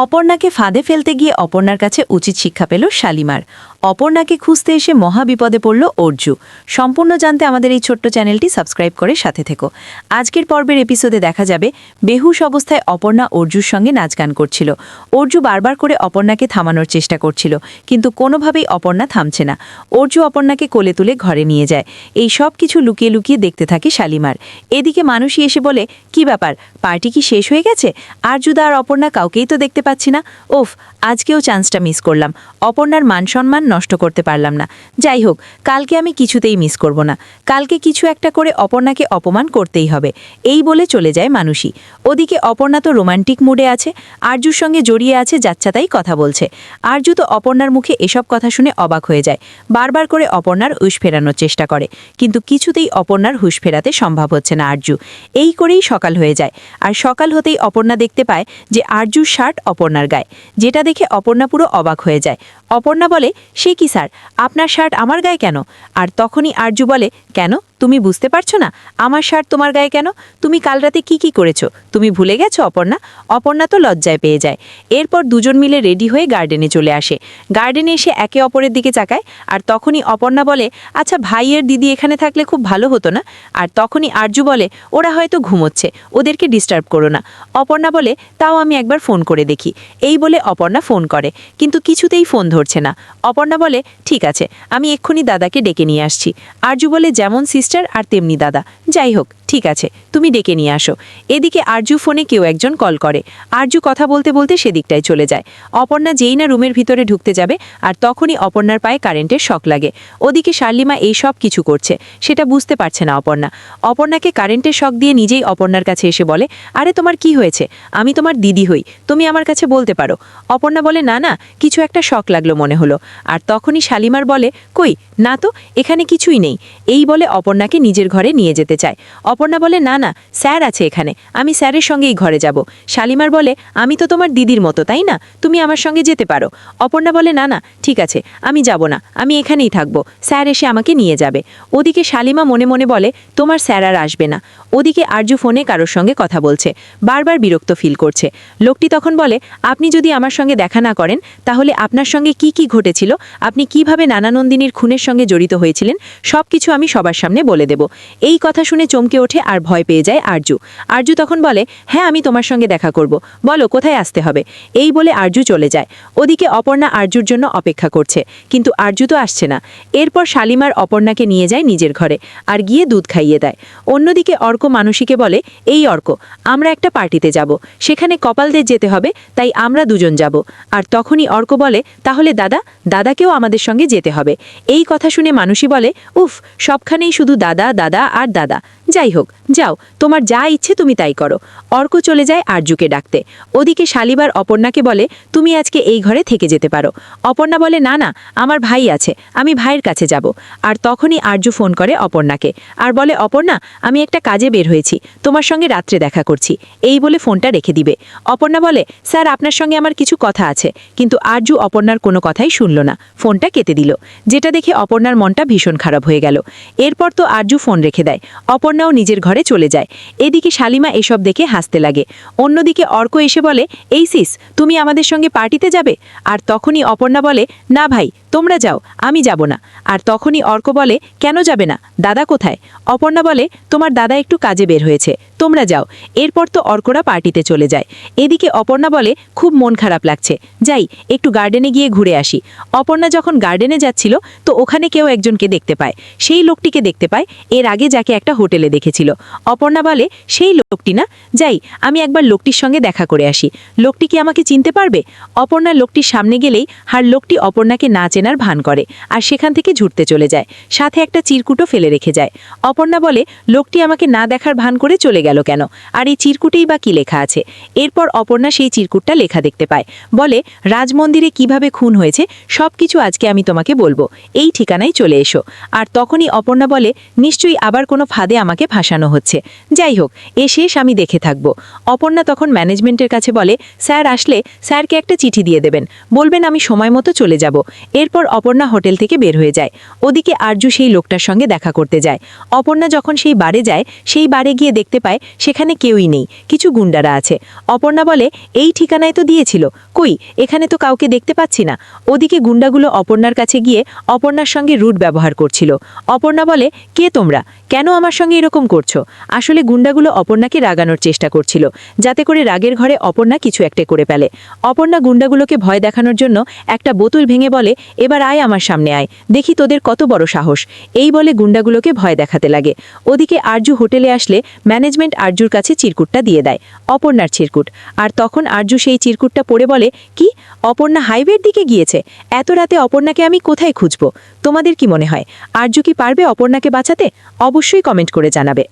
অপর্ণাকে ফাঁদে ফেলতে গিয়ে অপর্ণার কাছে উচিত শিক্ষা পেল শালিমার। অপর্ণাকে খুঁজতে এসে মহা বিপদে পড়ল অর্জু। সম্পূর্ণ জানতে আমাদের এই ছোট্ট চ্যানেলটি সাবস্ক্রাইব করে সাথে থেকো। আজকের পর্বের এপিসোডে দেখা যাবে বেহুশ অবস্থায় অপর্ণা অর্জুর সঙ্গে নাচ গান করছিল। অর্জু বারবার করে অপর্ণাকে থামানোর চেষ্টা করছিল, কিন্তু কোনোভাবেই অপর্ণা থামছে না। অর্জু অপর্ণাকে কোলে তুলে ঘরে নিয়ে যায়। এই সব কিছু লুকিয়ে লুকিয়ে দেখতে থাকে শালিমার। এদিকে মানুষই এসে বলে, কি ব্যাপার, পার্টি কি শেষ হয়ে গেছে? আরজুদা আর অপর্ণা কাউকেই তো দেখতে পাচ্ছি না। ওফ, আজকেও চান্সটা মিস করলাম। অপর্ণার মান সম্মান নষ্ট করতে পারলাম না। যাই হোক, কালকে আমি কিছুতেই মিস করব না। কালকে কিছু একটা করে অপর্ণাকে অপমান করতেই হবে। এই বলে চলে যায় মানুষই। ওদিকে অপর্ণা তো রোমান্টিক মুডে আছে, আরজুর সঙ্গে জড়িয়ে আছে, যাচ্ছাতাই কথা বলছে। আরজু তো অপর্ণার মুখে এসব কথা শুনে অবাক হয়ে যায়। বারবার করে অপর্ণার হুঁশ ফেরানোর চেষ্টা করে, কিন্তু কিছুতেই অপর্ণার হুঁশ ফেরাতে সম্ভব হচ্ছে না আরজু। এই করেই সকাল হয়ে যায়। আর সকাল হতেই অপর্ণা দেখতে পায় যে আরজুর শার্ট অপর্ণার গায়ে, যেটা দেখে অপর্ণা পুরো অবাক হয়ে যায়। অপর্ণা বলে, সে কি স্যার, আপনার শার্ট আমার গায়ে কেন? আর তখনই আরজু বলে, কেন, তুমি বুঝতে পারছো না আমার শার্ট তোমার গায়ে কেন? তুমি কাল রাতে কি করেছো তুমি ভুলে গেছো অপর্ণা? অপর্ণা তো লজ্জায় পেয়ে যায়। এরপর দুজন মিলে রেডি হয়ে গার্ডেনে চলে আসে। গার্ডেনে এসে একে অপরের দিকে চাকায়। আর তখনই অপর্ণা বলে, আচ্ছা ভাইয়ের দিদি এখানে থাকলে খুব ভালো হতো না? আর তখনই আরজু বলে, ওরা হয়তো ঘুমোচ্ছে, ওদেরকে ডিস্টার্ব করো না। অপর্ণা বলে, তাও আমি একবার ফোন করে দেখি। এই বলে অপর্ণা ফোন করে, কিন্তু কিছুতেই ফোন ধরছে না। অপর্ণা বলে, ঠিক আছে, আমি এক্ষুনি দাদাকে ডেকে নিয়ে আসছি। আরজু বলে, যেমন সিস্টার আর তেমনি দাদা, যাই হোক ঠিক আছে, তুমি ডেকে নিয়ে আসো। এদিকে আরজু ফোনে কেউ একজন কল করে। আরজু কথা বলতে বলতে সেদিকটায় চলে যায়। অপর্ণা যেই না রুমের ভিতরে ঢুকতে যাবে, আর তখনই অপর্ণার পায়ে কারেন্টের শক লাগে। ওদিকে শালিমা এই সব কিছু করছে, সেটা বুঝতে পারছে না অপর্ণা। অপর্ণাকে কারেন্টের শক দিয়ে নিজেই অপর্ণার কাছে এসে বলে, আরে তোমার কি হয়েছে? আমি তোমার দিদি হই, তুমি আমার কাছে বলতে পারো। অপর্ণা বলে, না না, কিছু একটা শক লাগলো মনে হলো। আর তখনই শালিমার বলে, কই না তো, এখানে কিছুই নেই। এই বলে অপর্ণাকে নিজের ঘরে নিয়ে যেতে চায়। অপর্ণা বলে, না না, স্যার আছে এখানে, আমি স্যারের সঙ্গেই ঘরে যাব। শালিমার বলে, আমি তো তোমার দিদির মতো, তাই না? তুমি আমার সঙ্গে যেতে পারো। অপর্ণা বলে, না না, ঠিক আছে, আমি যাব না, আমি এখানেই থাকবো, স্যার এসে আমাকে নিয়ে যাবে। ওদিকে শালিমা মনে মনে বলে, তোমার স্যার আর আসবে না। ওদিকে আরজু ফোনে কারোর সঙ্গে কথা বলছে, বারবার বিরক্ত ফিল করছে। লোকটি তখন বলে, আপনি যদি আমার সঙ্গে দেখা না করেন, তাহলে আপনার সঙ্গে কি ঘটেছিল, আপনি কিভাবে নানানন্দিনীর খুনের সঙ্গে জড়িত হয়েছিলেন, সব কিছু আমি সবার সামনে বলে দেব। এই কথা শুনে চমকে ওঠে আর ভয় পেয়ে যায় আরজু। আরজু তখন বলে, হ্যাঁ আমি তোমার সঙ্গে দেখা করব, বলো কোথায় আসতে হবে। এই বলে আরজু চলে যায়। ওদিকে অপর্ণা আরজুর জন্য অপেক্ষা করছে, কিন্তু আরজু তো আসছে না। এরপর শালিমার অপর্ণাকে নিয়ে যায় নিজের ঘরে, আর গিয়ে দুধ খাইয়ে দেয়। অন্যদিকে অর্ক মানসীকে বলে, এই অর্ক, আমরা একটা পার্টিতে যাব, সেখানে কপালদের যেতে হবে, তাই আমরা দুজন যাব। আর তখনই অর্ক বলে, তাহলে দাদাকেও আমাদের সঙ্গে যেতে হবে। এই কথা শুনে মানসী বলে, উফ, সবখানেই শুধু দাদা দাদা আর দাদা। যাই হোক, যাও, তোমার যা ইচ্ছে তুমি তাই করো। অর্ক চলে যায় আরজুকে ডাকতে। ওদিকে শালিবার অপর্ণাকে বলে, তুমি আজকে এই ঘরে থেকে যেতে পারো। অপর্ণা বলে, না না, আমার ভাই আছে, আমি ভাইয়ের কাছে যাব। আর তখনই আরজু ফোন করে অপর্ণাকে আর বলে, অপর্ণা, আমি একটা কাজে বের হয়েছি, তোমার সঙ্গে রাত্রে দেখা করছি। এই বলে ফোনটা রেখে দিবে। অপর্ণা বলে, স্যার আপনার সঙ্গে আমার কিছু কথা আছে। কিন্তু আরজু অপর্ণার কোনো কথাই শুনল না, ফোনটা কেটে দিল, যেটা দেখে অপর্ণার মনটা ভীষণ খারাপ হয়ে গেল। এরপর তো আরজু ফোন রেখে দেয়। অপর্ণাও নিজের ঘরে চলে যায়। এদিকে শালিমা এসব দেখে হাসতে লাগে। অন্যদিকে অর্ক এসে বলে, এই সিস, তুমি আমাদের সঙ্গে পার্টিতে যাবে? আর তখনই অপর্ণা বলে, না ভাই, তোমরা যাও, আমি যাব না। আর তখনই অর্ক বলে, কেন যাবে না, দাদা কোথায়? অপর্ণা বলে, তোমার দাদা একটু কাজে বের হয়েছে, তোমরা যাও। এরপর তো অর্করা পার্টিতে চলে যায়। এদিকে অপর্ণা বলে, খুব মন খারাপ লাগছে, যাই একটু গার্ডেনে গিয়ে ঘুরে আসি। অপর্ণা যখন গার্ডেনে যাচ্ছিল, তো ওখানে কেউ একজনকে দেখতে পায়। সেই লোকটিকে দেখতে পায় এর আগে যাকে একটা হোটেলে দেখেছিল। অপর্ণা বলে, সেই লোকটি না, যাই আমি একবার লোকটির সঙ্গে দেখা করে আসি, লোকটি কি আমাকে চিনতে পারবে? অপর্ণা লোকটির সামনে গেলেই আর লোকটি অপর্ণাকে না চেনার ভান করে, আর সেখান থেকে ছুটতে চলে যায়, সাথে একটা চিরকুটও ফেলে রেখে যায়। অপর্ণা বলে, লোকটি আমাকে না দেখার ভান করে চলে গেল কেন, আর এই চিরকুটেই বা কি লেখা আছে? এরপর অপর্ণা সেই চিরকুটটা লেখা দেখতে পায়। বলে, রাজমন্দিরে কিভাবে খুন হয়েছে সব কিছু আজকে আমি তোমাকে বলবো, এই ঠিকানায় চলে এসো। আর তখনই অপর্ণা বলে, নিশ্চয়ই আবার কোনো ফাঁদে আমাকে আমাকে ফাঁসানো হচ্ছে। যাই হোক, এ শেষ আমি দেখে থাকব। অপর্ণা তখন ম্যানেজমেন্টের কাছে বলে, স্যার আসলে স্যারকে একটা চিঠি দিয়ে দেবেন, বলবেন আমি সময় মতো চলে যাব। এরপর অপর্ণা হোটেল থেকে বের হয়ে যায়। ওদিকে আরজু সেই লোকটার সঙ্গে দেখা করতে যায়। অপর্ণা যখন সেই বারে যায়, সেই বারে গিয়ে দেখতে পায় সেখানে কেউই নেই, কিছু গুন্ডারা আছে। অপর্ণা বলে, এই ঠিকানায় তো দিয়েছিল, কই এখানে তো কাউকে দেখতে পাচ্ছি না। ওদিকে গুন্ডাগুলো অপর্ণার কাছে গিয়ে অপর্ণার সঙ্গে রুট ব্যবহার করছিল। অপর্ণা বলে, কে তোমরা, কেন আমার সঙ্গে এরকম করছো? আসলে গুন্ডাগুলো অপর্ণাকে রাগানোর চেষ্টা করছিল, যাতে করে রাগের ঘরে অপর্ণা কিছু একটা করে ফেলে। অপর্ণা গুন্ডাগুলোকে ভয় দেখানোর জন্য একটা বোতল ভেঙে বলে, এবার আয় আমার সামনে আয়, দেখি তোদের কত বড় সাহস। এই বলে গুন্ডাগুলোকে ভয় দেখাতে লাগে। ওদিকে আরজু হোটেলে আসলে ম্যানেজমেন্ট আরজুর কাছে চিরকুটটা দিয়ে দেয়, অপর্ণার চিরকুট। আর তখন আরজু সেই চিরকুটটা পড়ে বলে, কি, অপর্ণা হাইওয়ের দিকে গিয়েছে? এত রাতে অপর্ণাকে আমি কোথায় খুঁজব? তোমাদের কি মনে হয় আরজু কি পারবে অপর্ণাকে বাঁচাতে? অবশ্যই কমেন্ট করে জানাবে।